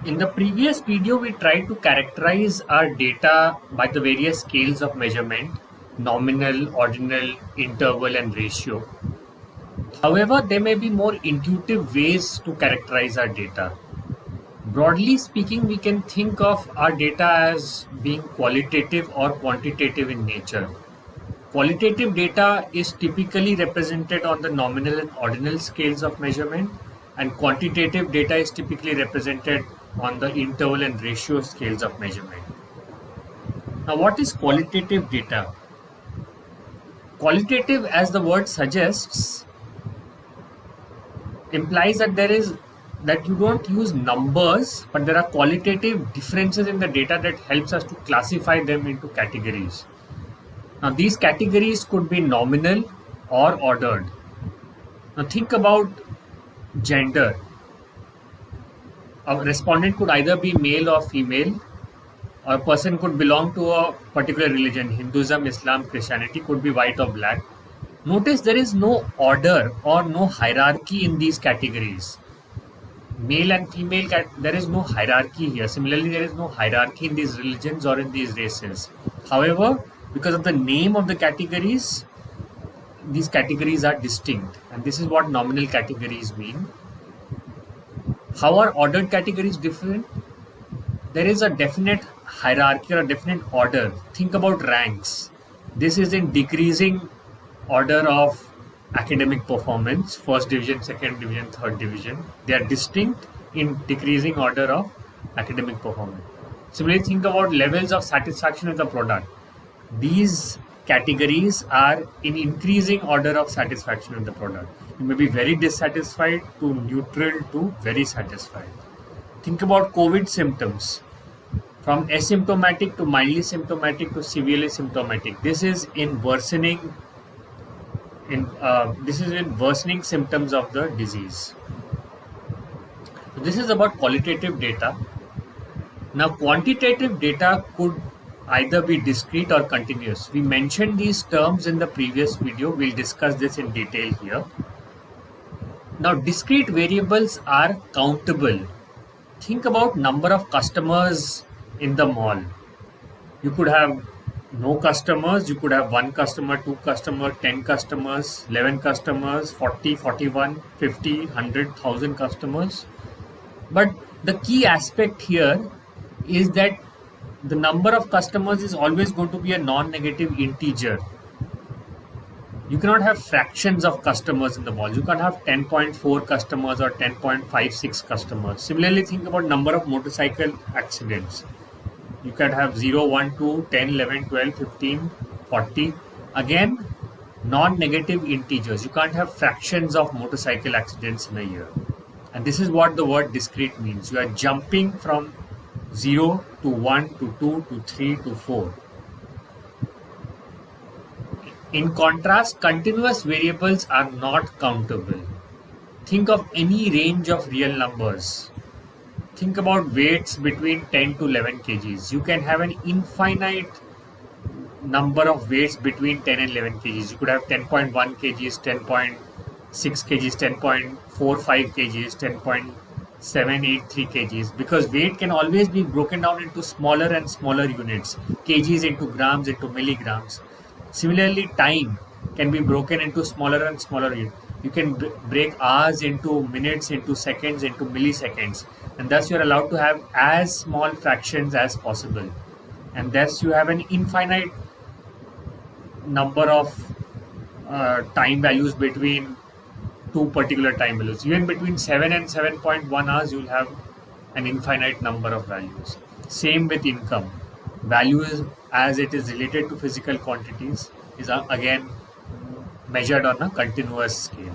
In the previous video, we tried to characterize our data by the various scales of measurement: nominal, ordinal, interval, and ratio. However, there may be more intuitive ways to characterize our data. Broadly speaking, we can think of our data as being qualitative or quantitative in nature. Qualitative data is typically represented on the nominal and ordinal scales of measurement, and quantitative data is typically represented on the interval and ratio scales of measurement. Now, what is qualitative data? Qualitative, as the word suggests, implies that you don't use numbers, but there are qualitative differences in the data that helps us to classify them into categories. Now, these categories could be nominal or ordered. Now, think about gender. A respondent could either be male or female, or a person could belong to a particular religion: Hinduism, Islam, Christianity, could be white or black. Notice there is no order or no hierarchy in these categories. Male and female, there is no hierarchy here. Similarly, there is no hierarchy in these religions or in these races. However, because of the name of the categories, these categories are distinct, and this is what nominal categories mean. How are ordered categories different? There is a definite hierarchy or a definite order. Think about ranks. This is in decreasing order of academic performance: first division, second division, third division. They are distinct in decreasing order of academic performance. Similarly, think about levels of satisfaction with the product. These categories are in increasing order of satisfaction with the product. You may be very dissatisfied to neutral to very satisfied. Think about COVID symptoms, from asymptomatic to mildly symptomatic to severely symptomatic. This is in worsening symptoms of the disease. So this is about qualitative data. Now, quantitative data could either be discrete or continuous. We mentioned these terms in the previous video. We'll discuss this in detail here. Now, discrete variables are countable. Think about number of customers in the mall. You could have no customers, you could have 1 customer, 2 customers, 10 customers, 11 customers, 40, 41, 50, 100, 1,000 customers. But the key aspect here is that the number of customers is always going to be a non-negative integer. You cannot have fractions of customers in the mall. You can't have 10.4 customers or 10.56 customers. Similarly, think about number of motorcycle accidents. You can have 0, 1, 2, 10, 11, 12, 15, 40. Again, non-negative integers. You can't have fractions of motorcycle accidents in a year. And this is what the word discrete means. You are jumping from 0 to 1 to 2 to 3 to 4. In contrast, continuous variables are not countable. Think of any range of real numbers. Think about weights between 10 to 11 kgs. You can have an infinite number of weights between 10 and 11 kgs. You could have 10.1 kgs, 10.6 kgs, 10.45 kgs, 10.783 kgs, because weight can always be broken down into smaller and smaller units, kgs into grams, into milligrams. Similarly, time can be broken into smaller and smaller units. You can break hours into minutes, into seconds, into milliseconds, and thus you are allowed to have as small fractions as possible, and thus you have an infinite number of time values between two particular time values. Even between 7 and 7.1 hours, you will have an infinite number of values. Same with income. Values, as it is related to physical quantities, is again measured on a continuous scale.